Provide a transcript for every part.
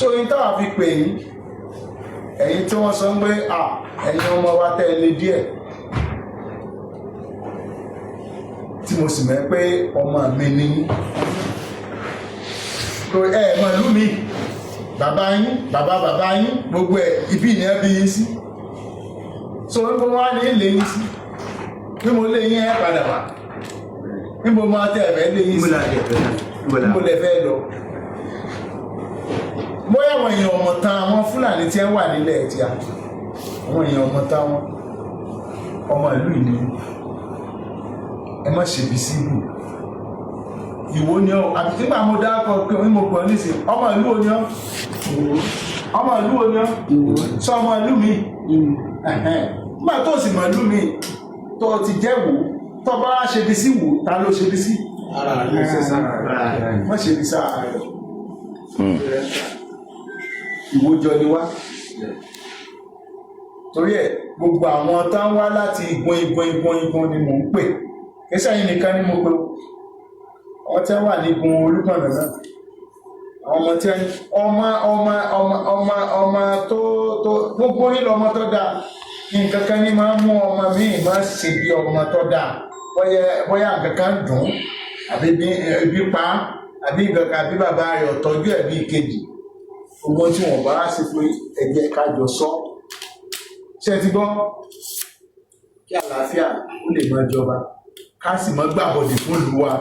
so yín táwa fi pè yín ẹ̀yin tí wọ́n sọ pé ẹ̀yin ọmọ wa tẹ́lẹ̀ díẹ̀ tí mo sì mọ̀ pé ọmọ mi ní mọ̀ ìlú mi bàbá yín bàbá yín gbogbo ibi ní ẹbí yín sí so níbo wá ní ilé yín sí bí mo lé yín padà wá níbo máa tẹ́ ẹ̀fẹ́ lé yín sí níbo lẹ fẹ́ lọ bóyá àwọn èèyàn ọmọ tán àwọn Fúlàní tí wà nílẹ̀ ẹ̀tì àwọn èèyàn ọmọ tán wọn ọmọ ìlú ìní ẹ má ṣèbí sí ìlú Ìwó ni ọ àti nígbà mo dákọ pé mo gbọ́ nísìn ọmọ ìlú wo ni ọ ọmọ ìlú wo ni ọ sọ ọmọ ìlú mi nígbà tó sì mọ ìlú mi tó ti jẹ́ Wò tó bá ṣèbí sí Wò ta ló ṣèbí sí má ṣèbí sáà rẹ̀ Ìwó jọ ni wá torí ẹ̀ gbogbo àwọn tán wá láti igun ni mò ń pè kẹsàn yìí nìkan ni mo pè wọ́n tẹ́ wà ní igun Olúkànnà náà ọmọ tí ọmọ tó gbogbo nílò ọmọ tó dáa nǹkan kan ní máa ń mú ọmọ míì máa ṣe bí ọmọ tó dáa bóyá nǹkan kan dùn àbí ibi pa àbí nǹkan kan àbí bàbá rẹ̀ ọ̀tọ́jú ẹ̀ bí ìkejì gbogbo tí wọ́n bá ṣe pé ẹgbẹ́ kájọ sọ ṣe ti gbọ́ kí àlàáfíà ó lè máa jọba ká sì má gbàbọ̀dè fún ìlú wa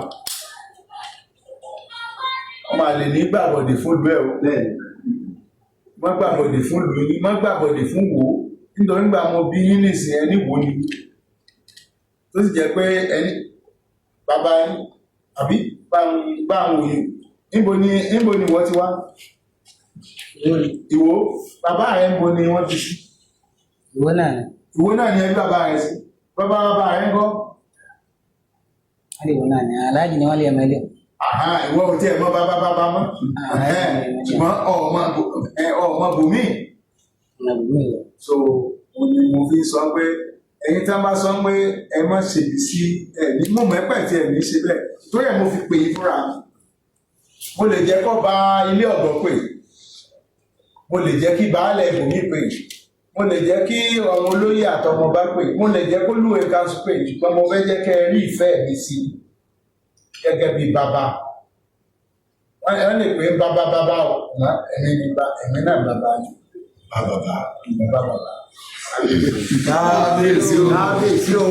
ọmọ àlè ní gbàbọ̀dè fún ìlú ẹ̀ o má gbàbọ̀dè fún ìlú yín má gbàbọ̀dè fún Wò nítorí gbà mo bí yín nìsín ẹni Wò ni tó sì jẹ́ pé ẹni bàbá yín àbí báwọn òye níbo ni wọ́n ti wá Ìwó bàbá rẹ̀ ń bo ni wọ́n ti sí Ìwó náà ni ẹbí bàbá rẹ̀ sí bàbá rẹ̀ ń kọ́ Ìwó náà ni aláàjì ni wọ́n lè mẹ́lẹ̀ ìwọ ò tí ẹ̀ mọ́ bàbá mọ́ ṣùgbọ́n ọmọ bùnmí so mo fi sọ pé ẹ̀yin tí wọ́n bá sọ pé ẹ má ṣèbí sí ẹ̀mí mo mọ̀ ẹ́pẹ̀ tí ẹ̀mí ṣe bẹ́ẹ̀ tó yẹ mo fi pè é fúnra mo lè jẹ́ kó bá ilé ọ̀dọ́ pè mo lè jẹ́ kí baálẹ̀ ibòmí pè mo lè jẹ́ kí ọmọ olóyè àtọmọ bá pè mo lè jẹ́ kó lúwẹ̀ káńsù pè ṣùgbọ́n mo fẹ́ jẹ́ kẹ́ ẹ rí ìfẹ́ mi sí gẹ́gẹ́ bí bàbá wọ́n lè pè bàbá ọ̀nà ẹ̀mí náà bàbá ni bàbá kábíyèsí o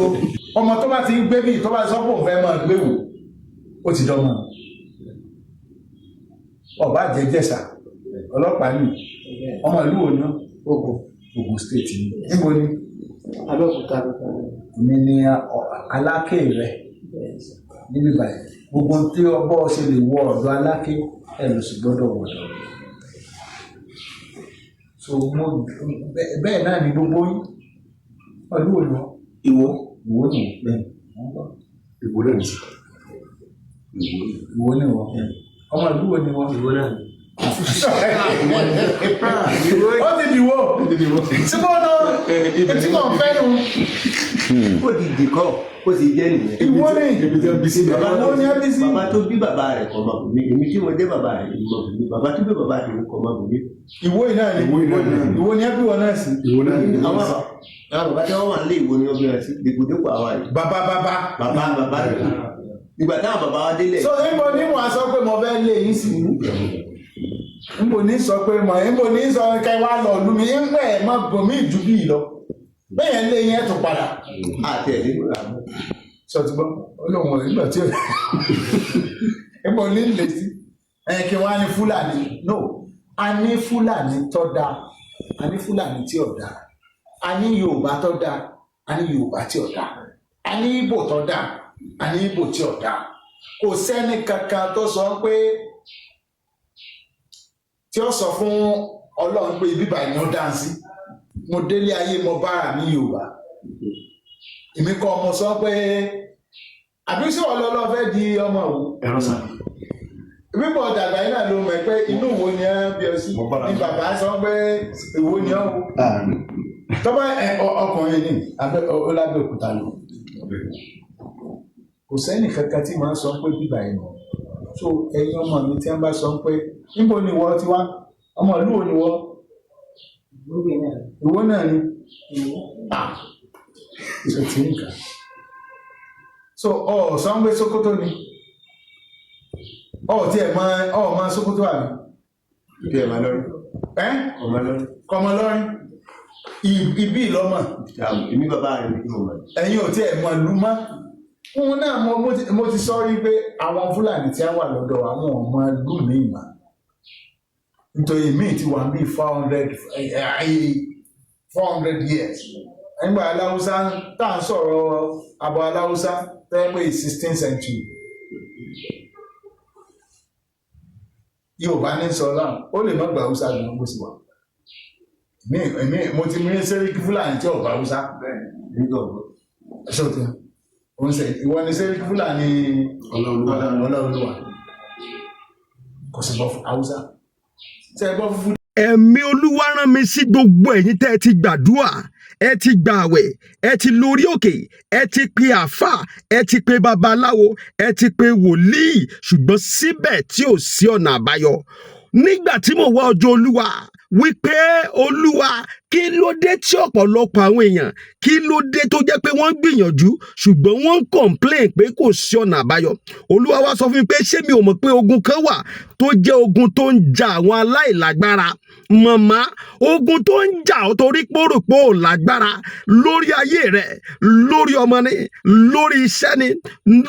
ọmọ tó bá ti ń gbé bí tó bá sọ́pọ̀ fẹ́ máa gbé wò ó ti dánmọ̀ ọba jẹjẹsà ọlọ́pàá ní ọmọ ìlú òní Ògùn state ní níbo ní Abẹ́òkúta mi ní Aláké rẹ̀ níbi báyìí gbogbo tí ọbọ̀ ṣe lè wọ ọ̀dọ̀ Aláké ẹ̀ lọ sí gbọ́dọ̀ wọ̀dọ̀ so bẹ́ẹ̀ náà ni gbogbo yín ọdún òní Ìwó ní bẹ́ẹ̀ Ìwó náà ní Ìwó ní wọ́n ọmọ ìlú òní wọ́n Ìwó náà ó ti dìwó tí mo lọ etí kan fẹ́ nu. ó di ìdìkọ́ ó sì jẹ́ nìyẹn. Ìwó ni bàbá ní ẹbí sí. bàbá tó bí bàbá rẹ̀ kọ́ máa bù mí èmi tí mo jẹ́ bàbá rẹ̀ kọ́ máa bù mí bàbá tó bí bàbá rẹ̀ kọ́ máa bù mí. Ìwó yìí náà ni Ìwó ni ẹbí wọn náà sí. Ìwó náà ni àwọn bàbá tí wọ́n wà nílé Ìwó ni wọ́n bí wọn sí dèkòdèkò àwa yìí. bàbá rẹ̀ ìgbà táwọn bàbá wa délẹ̀. so níbo ní wàá sọ pé mo fẹ́ lé yín sí níbo ní sọ pé níbo ní sọ kẹ wá lọ lù mí ń pẹ́ má gòmí ìjú bí lọ bẹ́ẹ̀ lé yín ẹ̀ tó padà. àti ẹ̀ nígbà sọ ti gbọ́ olóhùn ọ̀rẹ́ nígbà tí ó níbo ní lè sí kí wọ́n á ní Fúlàní no a ní Fúlàní tó dáa a ní Fúlàní tí ò dáa a ní Yorùbá tó dáa a ní Yorùbá tí ò dáa a ní Ìgbò tó dáa a ní Ìgbò tí ò dáa kò sẹ́ni kankan tó sọ pé tí ó sọ fún Ọlọ́run pé bíbá ni ó dáǹsí mo délé ayé mo bára ní Yorùbá èmi kọ́ ọmọ sọ pé àbísí ọlọ́lọ́ fẹ́ di ọmọ òun ẹ̀rọ sà. bíbọ̀ dàgbà yìí náà ló mọ̀ pé inú Ìwó ni ẹ bí ọ sí ní bàbá sọ pé Ìwó ni ọ wò tọ́ba ọkùnrin ní Ọlábẹ́òkúta lò kò sẹ́ni kankan tí màá sọ pé bíbá yìí nù so ẹ̀yin ọmọ mi tí wọ́n bá sọ pé níbo ni ìwọ ti wá ọmọ ìlú wo ni wọ́n? Ìwọ náà ni. Ṣé ti ń kà? So Sanwó Sokoto ni. Tí ẹ̀ máa Sokoto àbí? Ibi ẹ̀ máa lọ́rí. Ọmọ lọ́rí. Kọmọ lọ́rí. Ibi ìlọ́mọ̀. Èmi bàbá rẹ̀ ní ìmọ̀. Ẹ̀yin ò tí ẹ̀ mọ̀ lú mọ́. Òun náà mo ti sọ rí pé àwọn Fúlàní tí a wà lọ́dọ̀ àwọn ọmọ ìlú mi ìmọ̀. Nítorí míì ti wà bí 400 years. Nígbà Aláwùsá tá à ń sọ̀rọ̀ àbọ̀ Aláwùsá tẹ́ pé 16th century. Yorùbá ní sọ láà ó lè má gba Haúsá gan bó sì wà. Mo ti mú Sẹ́ríkì Fúlàní tí ọ̀gbà Haúsá. Ṣé o ti wọ́n sẹ́ ìwọ ni Sẹ́ríkì Fúlàní Ọláolúwa kò sì bọ́ fún Haúsá. Ṣé ẹ gbọ́ fúfú? Ẹ̀mí Olúwa rán mi sí gbogbo ẹ̀yin tẹ́ ẹ ti gbàdúrà, ẹ ti gbààwẹ̀, ẹ ti lórí òkè, ẹ ti pe àáfàá, ẹ ti pe babaláwo, ẹ ti pe wòlíì, ṣùgbọ́n síbẹ̀ tí ò sí ọ̀nà àbáyọ. Nígbà tí mo wá ọjọ́ Olúwa wípé Olúwa kí ló dé tí ọ̀pọ̀lọpọ̀ àwọn èèyàn kí ló dé tó jẹ́ pé wọ́n ń gbìyànjú ṣùgbọ́n wọ́n ń complain pé kò sí ọ̀nà àbáyọ. Olúwa wá sọ fún mi pé ṣé mi ò mọ̀ pé ogun kan wà tó jẹ́ ogun tó ń jà àwọn aláìlágbára. Màmá, ogun tó ń jà ọ́ torí pòròpó ò lágbára lórí ayé rẹ̀, lórí ọmọ ni, lórí iṣẹ́ ni,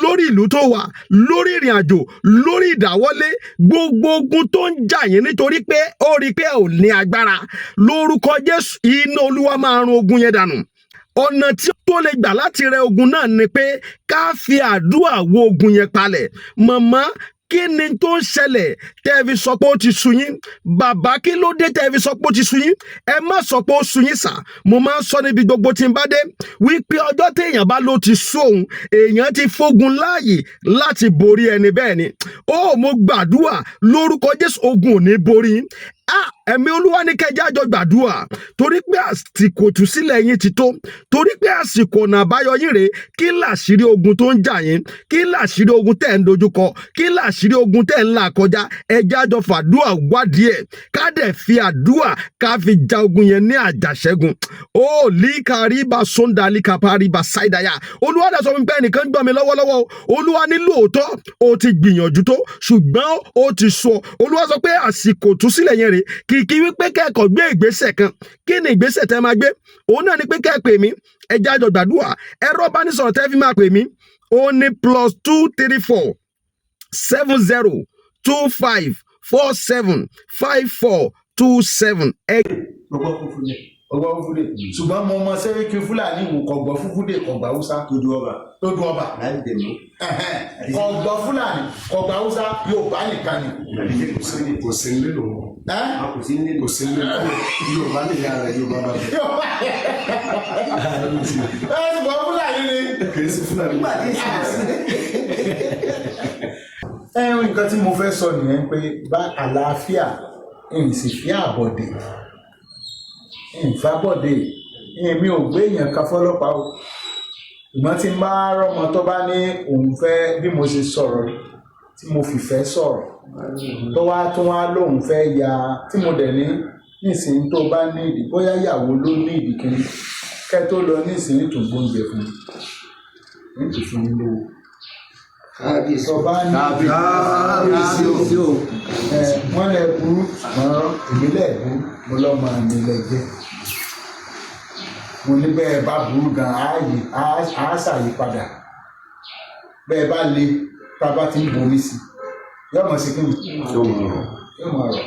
lórí ìlú tó wà, lórí ìrìn àjò, lórí ìdáwọ́lé, gbogbo ogun tó ń jà yín nítorí pé ó rí pé ò ní agbára. Lórúkọ Jésù, iná Olúwa máa run ogun yẹn dànù. Ọ̀nà tí ó tó lè gbà láti rẹ ogun náà ni pé ká fi àdúrà wo ogun yẹn palẹ̀. Màmá, kí ni tó ń ṣẹlẹ̀ tẹ́ fi sọ pé ó ti sú yín? Bàbá, kí ló dé tẹ́ fi sọ pé ó ti sú yín? Ẹ má sọ pé ó sú yín sà. Mo máa ń sọ níbi gbogbo tí n bá dé wípé ọjọ́ téèyàn bá ló ti sú òun, èèyàn ti fógun láàyè láti borí ẹni bẹ́ẹ̀ ni. Mo gbàdúrà lórúkọ Jésù, ogun ò ní borí yín. Ẹ̀mí Olúwa ní kẹjá jọ gbàdúrà torí pé àsìkò ìtúsílẹ̀ yín ti tó, torí pé àsìkò ọ̀nà àbáyọ yín rèé. Kí làṣírí ogun tó ń jà yín? Kí làṣírí ogun tẹ́ ń dojúkọ? Kí làṣírí ogun tẹ́ ń là kọjá? Ẹjá jọ fàdúrà wádìí ẹ̀ ká dẹ̀ fi àdúrà ká fi ja ogun yẹn ní àjàṣẹ́gun. Líkàríbà sóńdà líkàpáríbà sáìdáyà. Olúwa dẹ̀ sọ fún mi pé ẹnìkan gbọ́ mi lọ́wọ́lọ́wọ́. Olúwa ní lóòótọ́ ó ti gbìyànjú tó ṣùgbọ́n ó ti sọ. Olúwa sọ pé àsìkò ìtúsílẹ̀ yẹn rèé. Kìkì wípé kẹ́kọ̀ọ́ gbé ìgbésẹ̀ kan. Kí ni ìgbésẹ̀ tẹ́ máa gbé? Òun náà ni pé kẹ́ pè mí. Ẹjá jọ gbàdúrà. Ẹ̀rọ ìbánisọ̀rọ̀ tẹ́ fi máa pè mí. Ó ní +234 70 25 47 5427. Ọgbọ́n fúnfún ni. Ọgbọ́n fúfú dé. Ṣùgbọ́n mo mọ Sẹ́ríkì Fúlàní wò kọ̀gbọ́ fúfú dé kọ̀gbà Haúsá. Tó du ọba. Láti dèmí. Kọ̀gbọ́ Fúlàní kọ̀gbà Haúsá Yorùbá nìkan ni. Kò sí nílò wọn. Kò sí nílò Yorùbá nìyá rẹ̀ Yorùbá bá bẹ̀. Ṣùgbọ́n Fúlàní ni. Kì í sí Fúlàní. Nǹkan tí mo fẹ́ sọ nìyẹn pé bá àlàáfíà sì fi àbọ̀dè ìfàbọ̀dè èmi ò gbé èèyàn kan fọlọ́pàá o. Ìgbọ́n tí n bá rọ́mọ tó bá ní òun fẹ́ bí mo ṣe sọ̀rọ̀ tí mo fìfẹ́ sọ̀rọ̀ tó wá lóun fẹ́ ya tí mo dẹ̀ ní nísìnyí tó bá ní ìdí bóyá ìyàwó ló ní ìdí kìíní kẹ́ tó lọ nísìnyí tó gbóúnjẹ fún mi nítorí fún mi lówó. Ìsọba ní kábíyèsí o wọ́n lè burú mọ́ ìbílẹ̀ burú mo lọ́mọ mi lẹ jẹ́. Mo ní bẹ́ẹ̀ bá burú gan á ṣàyípadà bẹ́ẹ̀ bá le tá a bá ti ń bomi sí yóò mọ̀ sí kí ni yóò mọ̀ ọ̀rọ̀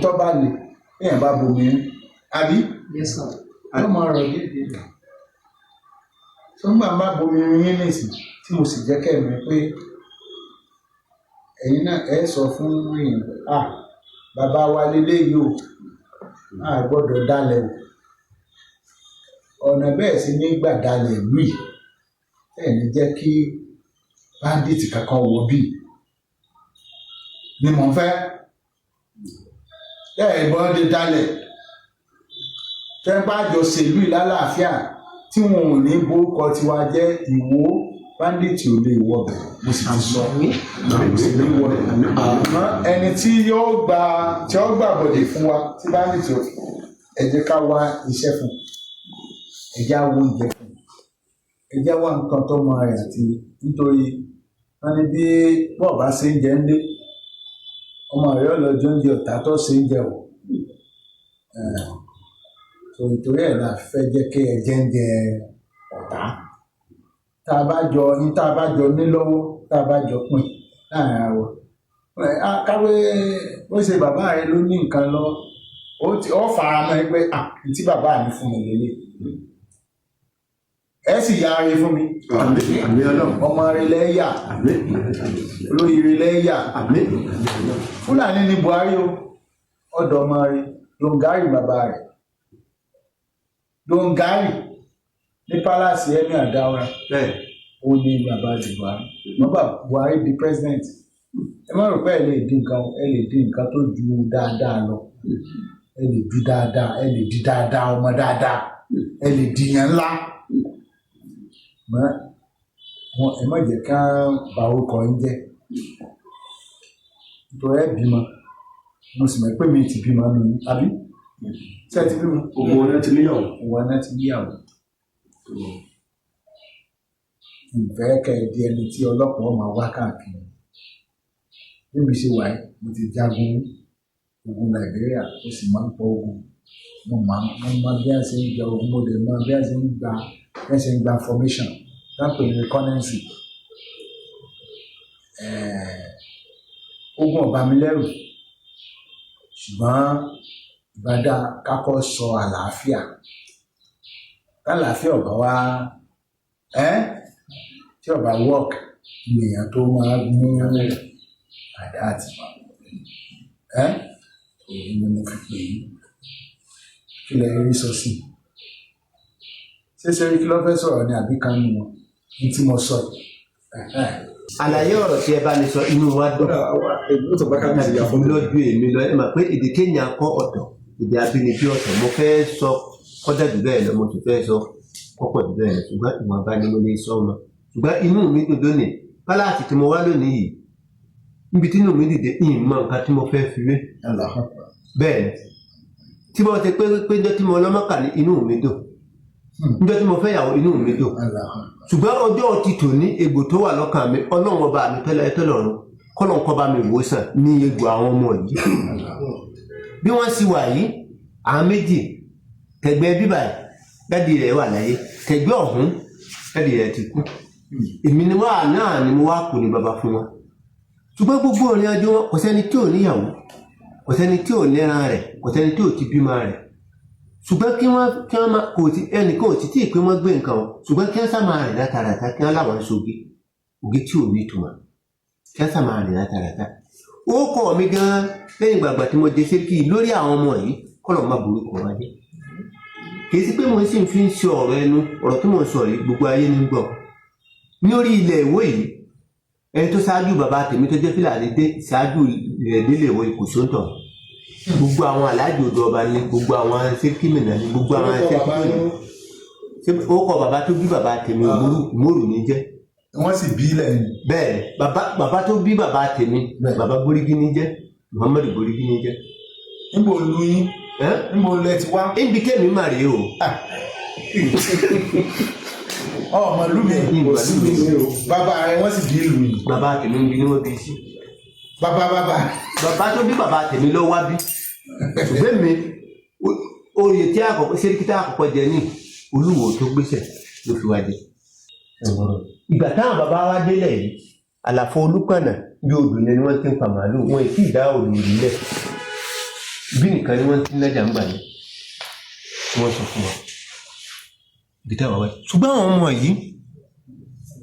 tó bá le èèyàn bá bomi àbí yóò mọ̀ ọ̀rọ̀ díẹ̀ tó ń gbà má bomi yín nìsín tí mo sì jẹ́ kẹ́mi pé ẹ̀yin náà ẹ sọ fún èèyàn bàbá wa lélẹ́yìí o gbọ́dọ̀ dalẹ̀ o ọ̀nà bẹ́ẹ̀ sì ní gbà dalẹ̀ ìlú yìí ẹ̀ ní jẹ́ kí báńdíìtì kankan wọ bí ni mò ń fẹ́ ìbọn dé dalẹ̀ tẹ́ bá jọ ṣèlú ìlàlàáfíà tí wọn ò ní borúkọ tiwa jẹ́ Ìwó bandit ò lè wọ bẹ̀ mo sì ti sọ àmọ́ ẹni tí yóò gbà bọ̀dẹ̀ fún wa tí bandit ò ẹ jẹ́ ká wá iṣẹ́ fún ẹ jẹ́ á wo oúnjẹ fún ẹ jẹ́ wá nǹkan tó mọ rẹ̀ àti nítorí wọ́n ní bí bọ́ọ̀ ṣe ń jẹ ń lé ọmọ rẹ̀ ọlọ́jọ́ ń jẹ ọ̀tá tó ṣe ń jẹ wọ̀ ìtorí ẹ̀ la fẹ́ jẹ́ kí ẹ jẹ́ ń jẹ ọ̀tá tá a bá jọ ní lọ́wọ́ tá a bá jọ pín láàrin ara wa káwé ó ṣe bàbá rẹ ló ní nǹkan lọ ó fara mọ́ ẹgbẹ́ tí bàbá mi fún mi lélẹ̀ ẹ sì ya ara fún mi ọmọ rẹ lẹ́yà olóyè lẹ́yà Fúlàní ní Buhari o ọ̀dọ̀ ọmọ rẹ Dongari bàbá rẹ Dongari ní palace Emir Daura ó ní bàbá di Buhari bàbá Buhari di president ẹ má rò pé ẹ lè di nǹkan tó ju dáadáa lọ ẹ lè di dáadáa ọmọ dáadáa ẹ lè di yẹn ńlá ẹ má jẹ́ ká bà orúkọ yín jẹ́ nítorí ẹ bímọ mo sì mọ̀ pé mi ti bímọ nù yín àbí ṣé ẹ ti bímọ. ògùn ọ̀nà ti níyàwó. ìfẹ́ kẹ́ẹ̀dí ẹni tí ọlọ́pàá máa wá káàkiri níbi ṣe wà yìí mo ti jagun ogun Nàìjíríà ó sì máa ń pọ̀ ogun mo máa bí a ṣe ń gba ogun mo lè máa bí a ṣe ń gba formation dápẹ́ reconnaissance ogun ọba mi lẹ́rù ṣùgbọ́n ìbádá kákọ́ sọ àlàáfíà lálàáfíà ọba wa tí ọba work èèyàn tó máa mú àdá àti èyí ni mo fi pè é kí lè rí sọ sí ṣé rí kí ló fẹ́ sọ̀rọ̀ ní àbíkan nù wọn ní tí mo sọ àlàyé ọ̀rọ̀ tí ẹ bá lè sọ inú wa dùn lójú èmi lọ ẹ mà pé èdè kéèyàn kọ́ ọ̀tọ̀ èdè abínibí ọ̀tọ̀ mo fẹ́ sọ kọ́dà jù bẹ́ẹ̀ lọ mo ti fẹ́ sọ kọ́pọ̀ jù bẹ́ẹ̀ lọ ṣùgbọ́n ìwọ̀nba ni mo lè sọ ọmọ ṣùgbọ́n inú mi dùn lónìí pálásì tí mo wá lónìí yìí níbi tí inú mi dìde ìmọ̀ nǹkan tí mo fẹ́ fi wé bẹ́ẹ̀ tí mo ti pé njọ́ tí mo lọ́mọ́kà ní inú mi dùn njọ́ tí mo fẹ́ yàwó inú mi dùn ṣùgbọ́n ọjọ́ ti tò ní egbò tó wà lọ́kàn mi ọlọ́run ọba mi tẹ́lọ̀run kọ́lọ́n kọ́ bá mi wò sàn ní egbò àwọn ọmọ yìí bí wọ́n sì wà yìí àwọn méjì tẹ̀gbẹ́ bíbà dádì rẹ̀ wà láyé tẹ̀gbẹ́ ọ̀hún dádì rẹ̀ ti kú èmi ni wà náà ni mo wá kù ní bàbá fún wọn ṣùgbọ́n gbogbo ìrìn àjò wọn kò sẹ́ni tí ò níyàwó kò sẹ́ni tí ò níran rẹ̀ kò sẹ́ni tí ò ti bímọ rẹ̀ ṣùgbọ́n kí wọ́n máa kò tí ẹnìkan ò tí tí pé wọ́n gbé nǹkan wọn ṣùgbọ́n kí wọ́n sá máa rìn látàràtà kí wọ́n láwọn ṣoge òge tí ò ní ìtumọ̀ kí wọ́n sá máa rìn látàràtà. ó kọ́ mi gan-an lẹ́yìn gbàgbà tí mo dé sẹ́ríkì lórí àwọn ọmọ yìí kọ́lọ̀ má burú kọ́ wá dé. kì í sí pé mo sì fi ń ṣe ọ̀rọ̀ ẹnu ọ̀rọ̀ tí mo sọ yìí gbogbo ayé ní gbọ́. ní orí ilẹ̀ ìwé yìí ẹni tó ṣáájú bàbá tèmi tó jẹ́ Fúlàní dé ṣáájú rẹ̀ délé ìwé kò sóńtọ̀ gbogbo àwọn aláàjì odò ọba ní gbogbo àwọn sẹkímìnà ní gbogbo àwọn sẹkímìnà ó kọ bàbá tó bí bàbá tèmi Umaru ní jẹ́ wọ́n sì bí lẹ́yìn bẹ́ẹ̀ bàbá tó bí bàbá tèmi bàbá Gbórígí ní jẹ́ Muhammadu Gbórígí ní jẹ́. níbo lu yín níbo lẹ ti wá. níbi kémi mà rèé o. ọmọ ìlú mi bàbá rẹ wọ́n sì bí ìlú yìí. bàbá tèmi ń bí ní wọ́n bí sí. bàbá tó bí bàbá tèmi ló wá bí ṣùgbọ́n mi oyè tí àkọ́kọ́ sẹ́ríkì tí àkọ́kọ́ jẹ ní Olúwo tó gbéṣẹ̀ ló fi wá jẹ. ìgbà táwọn bàbá wa délẹ̀ yìí àlàfo Olúpọ̀nà bí odò ni wọ́n ti ń pa màálù wọn èyí ìdá òòlù nílẹ̀ bí nìkan ni wọ́n ti ń lẹ́jà ń gbà ní wọ́n sọ fún wọn. ìdílé wa wáyé ṣùgbọ́n àwọn ọmọ yìí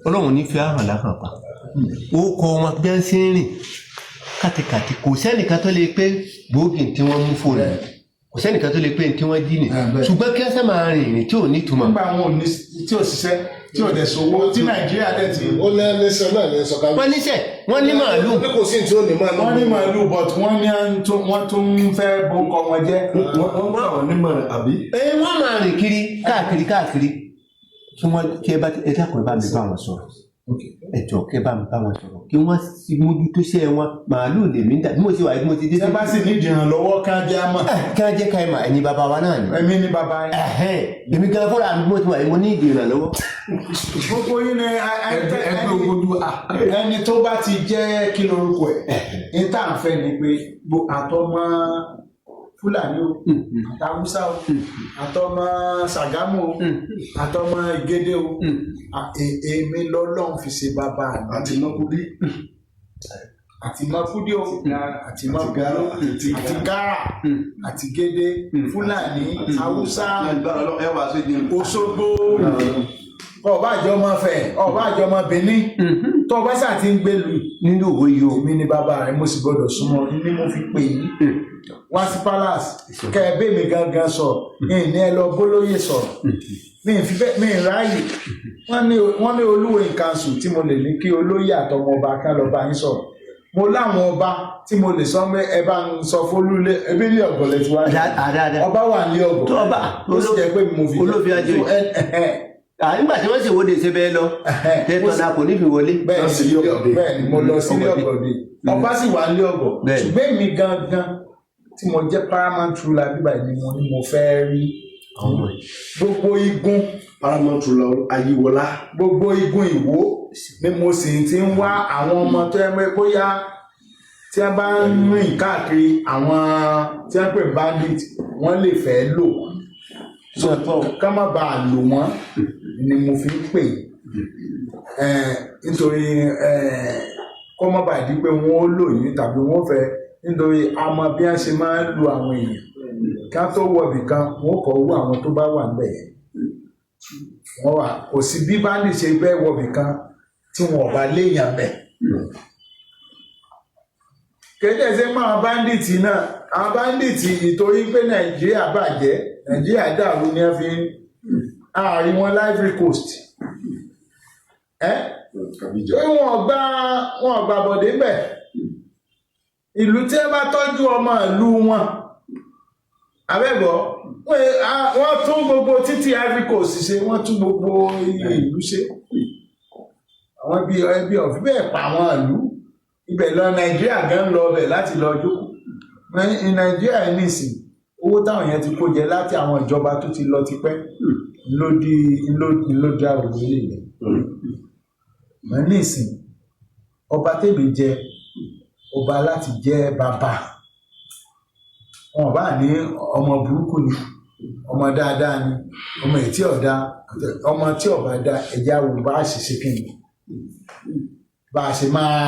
Ọlọ́run ní fi àhàn láhàn pa ó kọ wọn bí wọ́n ṣe ń rìn kàtìkàtì kò sẹ́nìkan tó lè pé gbòógì tí wọ́n mú fóònù kò sẹ́nìkan tó lè pé tí wọ́n jí nì ṣùgbọ́n kí wọ́n sẹ́ máa rìn ìrìn tí ò ní ìtumọ̀. nígbà wọn ò ní tí ò ṣiṣẹ́ tí ò dẹ̀ sówó tí Nàìjíríà dẹ̀ ti. ó ní ẹnìṣẹ́ náà ní ẹ̀sọ́ kábíyèsí. wọ́n níṣẹ́ wọ́n ní màálù. wọ́n ní kò sí tí ó ní màálù. wọ́n ní màálù but wọ́n tún fẹ́ bókọ wọn jẹ́. wọ́n gbà wọ́n ní màálù àbí. wọ́n máa rìn kiri káàkiri tí wọ́n tí ẹ dákun ẹ bá mi bá wọn sọ̀rọ̀ ẹjọ́ kẹ́ bá mi bá wọn sọ̀rọ̀ kí wọ́n sì mójútó iṣẹ́ wọn màálù lèmi dà bí mo ṣe wà bí mo ti dé. tí wọ́n bá sì ní ìdìrànlọ́wọ́ ká jẹ́ àmọ́. ká jẹ́ ká ẹ mà ẹ̀yin bàbá wa náà ni. èmi ni bàbá yín. èmi gan fúnra mi mo ti wà mo ní ìdìrànlọ́wọ́. gbogbo yín ni ẹgbẹ́ ojú ẹni tó bá ti jẹ́ kí lorúkọ ẹ̀ ní tá à ń fẹ́ ni pé àtọmọ Fúlàní o àtàwùsá o àtọmọ Ṣàgámù o àtọmọ Ìgédé o èmi lọ́lọ́run fi ṣe bàbá àti mọ́kúdí àti mọ́kúdí o àti mọ́kúdí àti Gárà àti Gédé Fúlàní Haúsá Òṣogbo ọba àjọmọ Ifẹ̀ ọba àjọmọ Benin tó ọba sáà ti ń gbèlú nínú òwe yìí o. èmi ni bàbá rẹ mo sì gbọ́dọ̀ súnmọ́ ní mo fi pè yín wá sí palace kẹbẹ mi gangan sọ ní ẹ lọ bólóyè sọ̀rọ̀ mi ráàyè wọ́n ní olúwe council tí mo lè ní kí olóyè àtọmọ ọba ká lọ bá yín sọ̀rọ̀ mo láwọn ọba tí mo lè sọ pé ẹ bá ń sọ fólúlé ẹbí ilé ọgọ lẹ ti wá ọba wà ní ọgọ ó sì jẹ́ pé mo fi olófin ajé nígbà tí wọ́n sì wọ́de ṣe bẹ́ẹ̀ lọ tẹ́tọ̀nà kò ní fi wọlé. bẹ́ẹ̀ ni mo lọ sílé ọgọdẹ ọba sì wà ní ọgọ ṣùgbọ́n èmi gangan tí mo jẹ́ paramount ruler bíbá ni mo ní mo fẹ́ rí gbogbo igun paramount ruler Ayíwọlá gbogbo igun Ìwó ni mo sì ti ń wá àwọn ọmọ tó yẹ pé bóyá tí a bá ń rìn káàkiri àwọn tí a ń pè bandit wọ́n lè fẹ́ lò sọ̀tọ̀ ká má bàa lò wọ́n ni mo fi ń pè nítorí kó má bàa di pé wọ́n ó lò yín tàbí wọ́n fẹ́ nítorí a mọ bí wọ́n ṣe máa ń lo àwọn èèyàn ká tó wọ̀bì kan wọ́n kọ́ wú àwọn tó bá wà níbẹ̀ yẹn wọ́n wà kò sí bí báńdì ṣe bẹ́ẹ̀ wọ̀bì kan tí wọ́n bá léèyàn bẹ̀. kéde ṣe máa báńdìtì náà àwọn báńdìtì ìtorí pé Nàìjíríà bàjẹ́ Nàìjíríà dàrú ni wọ́n fi ń àárín wọn Ivory Coast wọ́n gbà bọ̀dé bẹ̀ ìlú tí ẹ bá tọ́jú ọmọ ìlú wọn abẹ́gbọ́ wọ́n tún gbogbo títí Ivory Coast ṣe wọ́n tún gbogbo ìlú ṣe àwọn ẹbí ọ̀fí bẹ́ẹ̀ pa àwọn ìlú ibẹ̀ lọ Nàìjíríà gan lọ bẹ̀ láti lọ jókòó ní Nàìjíríà nísìn owó táwọn yẹn ti kó jẹ láti àwọn ìjọba tó ti lọ tipẹ́ lódì àwòrán ilé rẹ̀ nísìn ọba tèmi jẹ ọba láti jẹ bàbá wọn bá ní ọmọ burúkú ni ọmọ dáadáa ni ọmọ ètí ọ̀dá ọmọ tí ọba dá ẹ̀já wò bá a ṣe ṣe kí ni bá a ṣe máa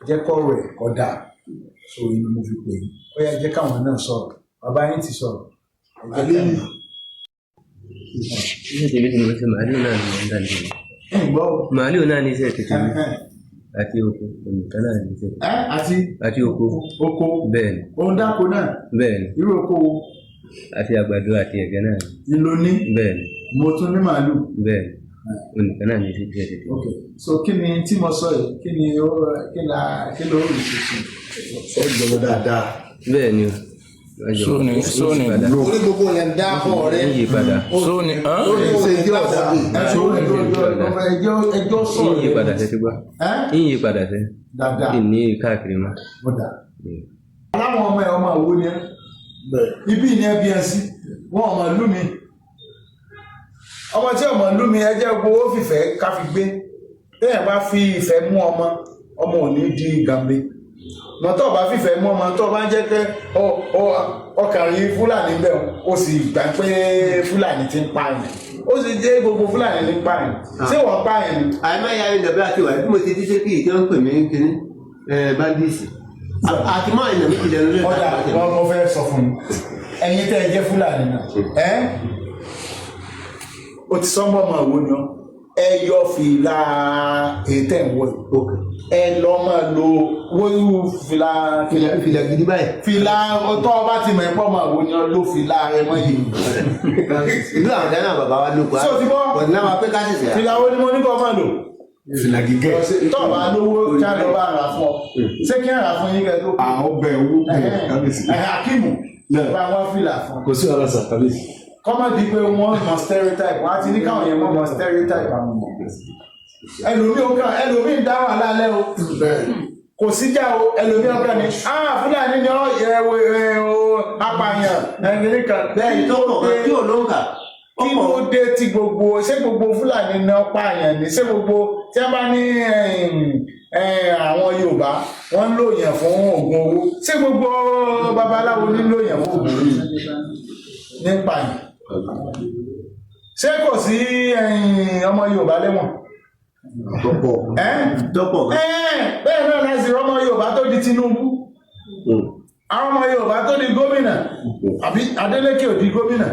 jẹ́ kọ́rọ̀ ẹ̀ kọ́dà so inú mo fi pè é ó yá jẹ́ káwọn náà sọ̀rọ̀ bàbá yín ti sọ̀rọ̀ ilé tèmi tí mo ṣe màálù náà ni wọ́n dá lé màálù náà ní iṣẹ́ tètè mi àti oko nǹkan náà ní iṣẹ́ àti oko bẹ́ẹ̀ ni òun dáko náà bẹ́ẹ̀ ni irú oko wo àti àgbàdo àti ẹ̀gẹ́ náà ni ló ní bẹ́ẹ̀ ni mo tún ní màálù bẹ́ẹ̀ ni nǹkan náà ní iṣẹ́ tètè. ok so kí ni tí mo sọ yìí kí ló rí ṣe sọ ìjọba dáadáa. bẹ́ẹ̀ ni sóni orí gbogbo yẹn dá pọ̀ rẹ yíyí padà sóni ẹjọ́ sọ̀rọ̀ yíyí padà ṣe ti gbọ́ yíyí padà ṣe dáadáa kí ní káàkiri mọ́. aláwọn ọmọ ẹ ọmọ àwo ni ẹ ibi ni ẹ bí ẹ sí wọn ọmọ ìlú mi ọmọ tí ọmọ ìlú mi ẹ jẹ́ gbowó fìfẹ́ ká fi gbé téèyàn bá fi ìfẹ́ mú ọmọ ò ní di gàmbé mọ́tò bá fìfẹ́ mú ọmọ tó bá ń jẹ́ pé ọkàrin Fúlàní bẹ́ẹ̀ ó sì gbà pé Fúlàní ti ń pààyàn ó sì jẹ́ gbogbo Fúlàní ní pààyàn ṣé wọ́n pààyàn ni. àìmáyà ni dàbí àti wàá bí mo ti di ṣé kí ìjọ ń pè mí kíní bandisi àti máa ń nàmí ìdẹ̀rù lẹ́nu. ọ̀dà mo fẹ́ sọ fún mi ẹ̀yin tẹ́ ẹ jẹ́ Fúlàní náà ó ti sọ́mọ́ ọmọ ìwò ni ẹ yọ fìlà ètè ìwọ ẹ lọ máa lo wọ́yú fìlà gidi báyìí. fìlà ọtọ́ ọba ti mọ̀ ẹ̀pọ̀ máa wo ni ọ ló fìlà rẹ mọ́ yìí. ìlú àwọn dáná bàbá wa ló kọ́ ṣé o ti bọ́ wọ́n ní àwọn pé ká ṣẹ̀ṣẹ̀ rà. fìlà wo ni mo ní kọ́ máa lò. fìlà gígẹ́. tọ́ọ̀bà lówó kí á lọ bá ara fún ọ ṣé kí á rà fún yín kẹ́ tó. àwọn ọbẹ̀ owó kábíyèsí. Akíìmù bá wọn fìlà fún. kò sí ọ̀rọ̀ sàn kábíyèsí. kọ́mọ̀ di pé wọ́n mọ stereotype wọ́n á ti ní káwọn yẹn mọ́ stereotype àwọn ọmọ. ẹlòmíì ń dá wà lálẹ́ o kò síjà o ẹlòmíì ọkàn ni Fúlàní ni apààyàn ẹ̀yìn kan bẹ́ẹ̀ tó pọ̀ gan tí ò ló ń kà. kí ló dé tí ṣé gbogbo Fúlàní náà pààyàn ni ṣé gbogbo tí wọ́n bá ní àwọn Yorùbá wọ́n ń lòyàn fún oògùn owó ṣé gbogbo babaláwo ní lòyàn fún oògùn owó ní pààyàn ṣé kò sí ọmọ Yorùbá lẹ́wọ̀n dọ́pọ̀ bẹ́ẹ̀ náà láti ọmọ Yorùbá tó di Tinubu àwọn ọmọ Yorùbá tó di gómìnà àbí Adeleke ò di gómìnà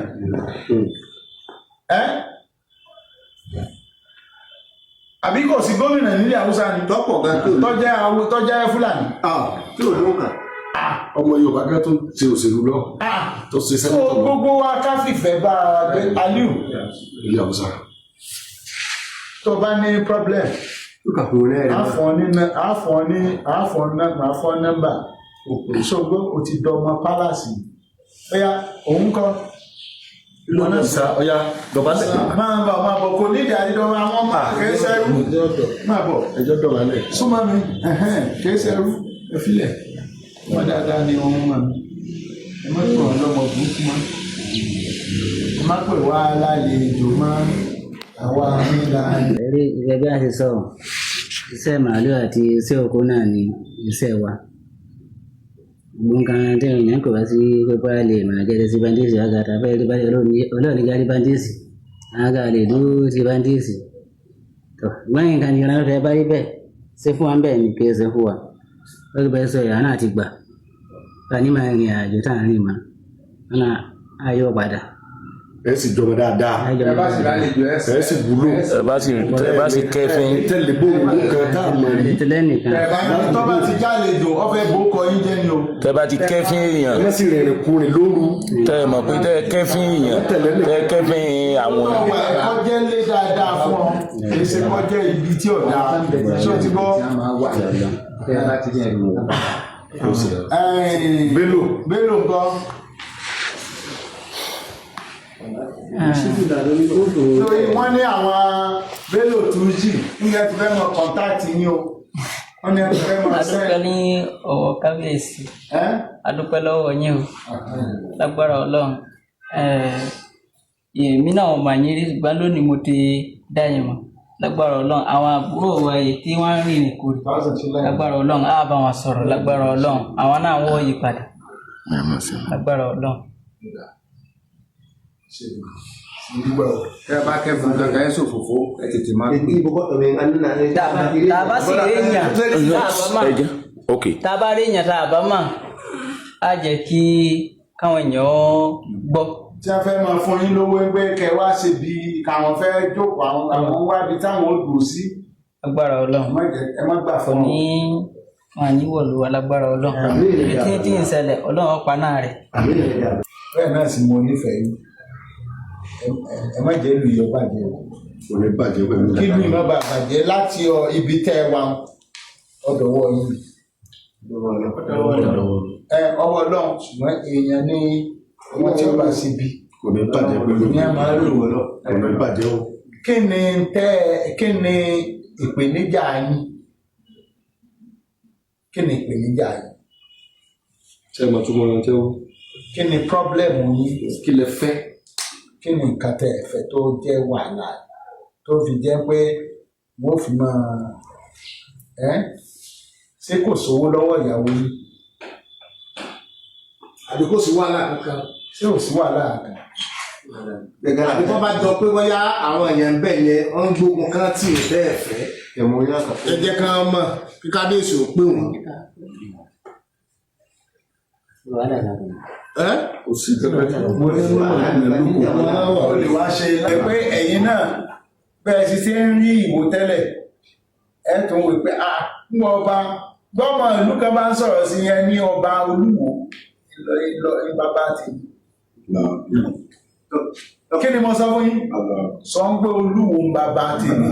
àbí kò sí gómìnà nílẹ̀ Haúsá ni dọ́pọ̀ gan tọ́jẹ́ Fúlàní tí ò ló ń kà. ọmọ Yorùbá kan tó ṣe òṣèlú lọ tó ṣe sẹ́kọ̀tọ̀ lọ. gbogbo wa ká fìfẹ́ bá Aliu ilé Haúsá. tó bá ní problem àfọ̀ nọ́mbà ìṣògbó o ti dọmọ pálásì ọ̀yá òun kọ́ lọ́nà ìsá ọ̀yá dọ̀bálẹ̀. máa bọ̀ kò ní ìdí dọ́mọ àwọn kẹsẹ̀rú máa bọ̀ ẹjọ́ dọ̀bálẹ̀. súnmọ́ mi kẹsẹ̀rú ẹ̀fílẹ̀ wọ́n dáadáa ni wọ́n mọ̀ mi ẹ má pè wọ́n lọ́mọ burúkú mọ́ ẹ má pè wá lálejò mọ́ àwa nílá. ẹ̀rí ìgbẹ́ bí a ṣe sọ iṣẹ́ màálù àti iṣẹ́ oko náà ni iṣẹ́ wa nǹkan tí èèyàn kò bá sí pípa lè máa jẹ́ sí báńdíìsì àgàtà fẹ́ẹ́ rí báńdíìsì olóòní jáde báńdíìsì àgà lè dúró sí báńdíìsì tó gbọ́n nǹkan jìnnà fẹ́ bá rí bẹ́ẹ̀ ṣe fún wa bẹ́ẹ̀ ni kí ẹ ṣe fún wa lórí bẹ́ẹ̀ sọ ìyá náà ti gbà bá ní máa rìn àjò tá à ń rìn mọ́ ọ̀nà ayọ̀ padà. ẹ sì jọba dáadáa ẹ sì wúlò ẹ bá sì kẹfín tẹ́lẹ̀ bó wúlò kan tá a mọ̀ ní. tẹ́lẹ̀ nìkan. tó bá ti jálejò ọfẹ bó kọ yín jẹ ni o. tẹ bá ti kẹfín èèyàn ẹ sì rìnrìn kùnrin lóru. tẹ mọ̀ pé tẹ kẹfín èèyàn tẹ kẹfín àwọn. ọwọ́ ẹ̀kọ́ jẹ́ lé dáadáa fún ọ èsì kọ́ jẹ́ ibi tí ò dáa ṣé o ti gbọ́. Bello nǹkan. lórí wọ́n ní àwọn Bello Turji nígbà tí fẹ́ mọ kọ́ńtáàtì yín o wọ́n ní ẹni fẹ́ mọ ṣẹ́. adúpẹ́ ní ọwọ́ kábíyèsí adúpẹ́ lọ́wọ́ yín o lágbára Ọlọ́run èmi náà mà yín rí gbá lónìí mo ti dá yín mọ̀ lágbára Ọlọ́run àwọn àbúrò wa yìí tí wọ́n ń rìn nìkú lágbára Ọlọ́run á bá wọn sọ̀rọ̀ lágbára Ọlọ́run àwọn náà wọ́n yí padà lágbára Ọlọ́run. ẹ bá kẹfún kankan ẹ ṣòfófó ẹ tètè máa gbé. tàbá sì réèyàn tàbá réèyàn tàbá mà á jẹ́ kí káwọn èèyàn gbọ́. tí a fẹ́ máa fún yín lówó ẹgbẹ́ kẹ wá ṣe bí káwọn fẹ́ jókòó àwọn wábi táwọn ò dùn sí. agbára Ọlọ́run ẹ má gbà fún ní wọn àníwọ̀lú alágbára Ọlọ́run ètí tí ń ṣẹlẹ̀ Ọlọ́run ọ̀pá náà rẹ̀. bẹ́ẹ̀ náà sì mo nífẹ̀ẹ́ yín ẹ má jẹ́ ìlú yọ bàjẹ́ o. kò ní bàjẹ́ pẹ̀lú. kí ìlú yọ bàjẹ́ láti ibi tẹ́ ẹ wá ọ̀dọ̀ wọ yín. ọwọ́ Ọlọ́run ṣùgbọ́n èèyàn ní wọ́n tí ó bá sí bí. kò ní bàjẹ́ pẹ̀lú. ní a máa lò wọ́n lọ. kò ní bàjẹ́ o. kí ni ìpèníjà yín? kí ni ìpèníjà yín? ṣé ẹ máa tún mọ ohun tí ó. kí ni pọ́blẹ́mù yín? kí lẹ fẹ́. kí ni nǹkan tẹ́ ẹ fẹ́ tó jẹ́ wàhálà tó fi jẹ́ pé wọ́n fi máa ṣé kò sówó lọ́wọ́ ìyàwó yín? àbí kò sí wàhálà kankan. ṣé ò sí wàhálà kankan? àbí kò bá jọ pé bóyá àwọn èèyàn ń bẹ̀ yẹn wọ́n ń gbógun kan tí ò bẹ́ẹ̀ fẹ́ ẹ̀mú yẹn kan. ẹ jẹ́ ká mọ̀ kí kábíyèsí ò pé wọ́n. kò sí kankan. ó lè wá ṣe pé ẹ̀yin náà bẹ́ẹ̀ sì ti ń rí ìwò tẹ́lẹ̀ ẹ̀ tó ń wò pé ń wọ ọba gbọ́mọ ìlú kan bá ń sọ̀rọ̀ sí yẹn ní ọba Olúwo ní bàbá ti. kí ni mo sọ fún yín? sọ ń pé Olúwo ń bàbá ti ní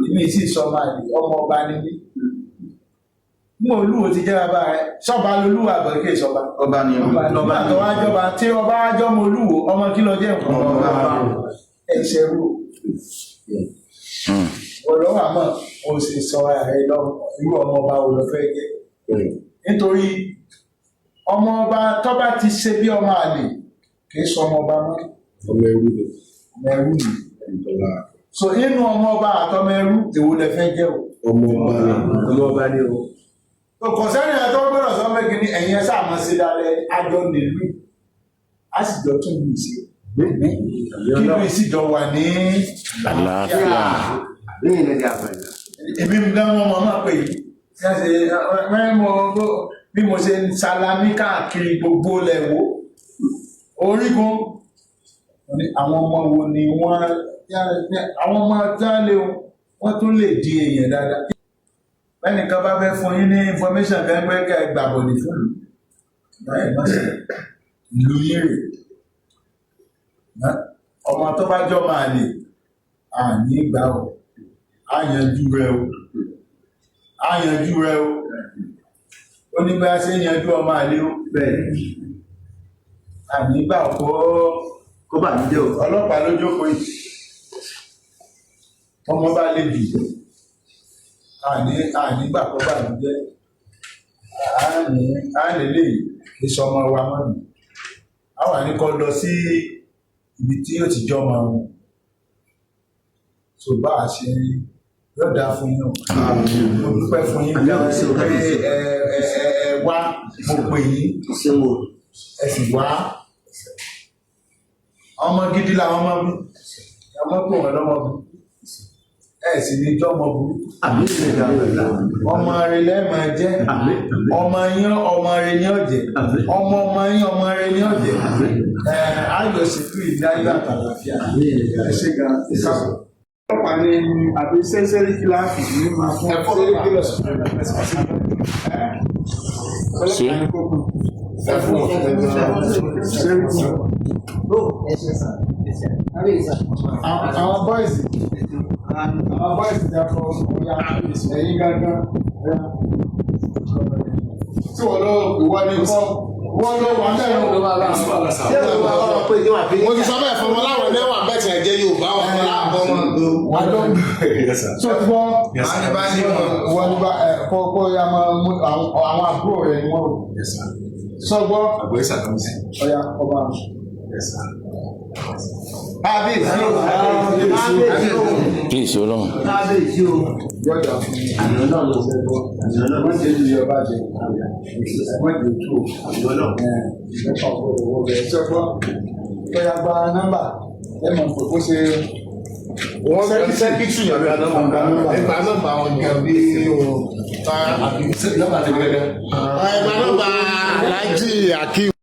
ibi tí ìsọmọ ọmọ ọba níbí. mú Olúwo ti jẹ́ bàbá rẹ̀ sọ́ba lolúwa àgbẹ̀kẹ́ ìsọba. ọba ni ọba àtọwájọba tí ọba ájọmọ Olúwo ọmọ kí lọ jẹ́ nǹkan ọba ẹ̀ṣẹ̀ rú. ọ̀rọ̀ wà mọ́. o ṣe sọ ààrẹ lọ irú ọmọ ọba wo lọ fẹ́ jẹ́ nítorí ọmọ ọba tó bá ti ṣe bí ọmọ àlè kì í sọ ọmọ ọba mọ́ ọmọ ẹrú ni so inú ọmọ ọba àtọmọ ẹrú èwo lẹ fẹ́ jẹ́ o ọmọ ọba ni o kò sẹ́ni ẹ̀tọ́ gbọ́dọ̀ sọ pé kìíní ẹ̀yin ẹ̀ sáà máa ṣe dáadáa àjọ nílùú a sì jọ tún lù sí kí lù sí jọ wà ní àlàáfíà. èmi gan wọn máa pè yìí bí mo ṣe ń salami káàkiri gbogbo lẹ́wọ́ orígun àwọn ọmọ wo ni àwọn ọmọ jáde wọ́n tún lè di èèyàn dáadáa lẹ́nìkan bá fẹ́ fún yín ní information gẹ́gẹ́ kẹ́ gbàbọ̀dì fún ìlú yín rè ọmọ tó bá jọ máa lè àní ìgbà ọ̀ àyànjú rẹ o ó ní bá ṣe ń yanjú ọmọ àlè ó àní ìgbà kó bà ní jẹ́ ọlọ́pàá ló jókòó yìí ọmọ bá lè bì ànígbà kó bà ní jẹ́ àánilé ìṣọmọ wa mọ́nà a wà ní kọ́ lọ sí ibi tí yóò ti jọmọ wọn tó bá a ṣe yóò dá fún yín mo dúpẹ́ fún yín bí wá mo pè yín ẹ sì wá ọmọ gidi làwọn ọmọ bí ọmọ pè wọn lọ́mọ bí ẹ sì ní jọmọ burúkú ọmọ rẹ lẹ́ẹ̀mọ jẹ́ ọmọ yín ọmọ rẹ ní ọ̀jẹ̀ ọmọ yín ọmọ rẹ ní ọ̀jẹ̀ ayọ̀ sí fún ìdájọ́ àtàlàfíà ẹ ṣe gan ìsàkó. ọlọ́pàá ní àbí sẹ́sẹ́rì kíláàsì ní máa fún sẹ́sẹ́rì kíláàsì ọlọ́pàá ní kókó àwọn bọ́ìsì dàpọ̀ ọ̀yà ẹ̀yìn gángan tí wọ́n lọ ìwà ní kọ́ wọ́n lọ wà bẹ́ẹ̀ ló wà láàrín mo ti sọ bẹ́ẹ̀ fọmọ láwọn ẹgbẹ́ wà bẹ́ẹ̀ tí ẹ jẹ́ Yorùbá wọn fọlá àbọ̀mọ́ àjọ tó ti wọ́n wọ́n ní bá kọ́kọ́ ya máa mú àwọn àbúrò rẹ̀ ni wọ́n rò sọgbọ́ ọ̀yà ọba Peace, Ọlọ́run. Yọ̀dà fún mi. Wọ́n ṣe ìlú ọba jẹ. Wọ́n jẹ tó. Ẹ̀ka ọ̀pọ̀lọpọ̀ wọ́n bẹ̀rẹ̀ sọ́gbọ́. Bóyá gba nọ́mbà ẹ mọ̀ pé ó ṣe. Wọ́n sẹ́kítì yàrá nọ́mbà. Ẹgbà nọ́mbà wọn gan bí o ta àbí nọ́mbà tẹ̀lé. Ẹgbà nọ́mbà Alhaji Akeem.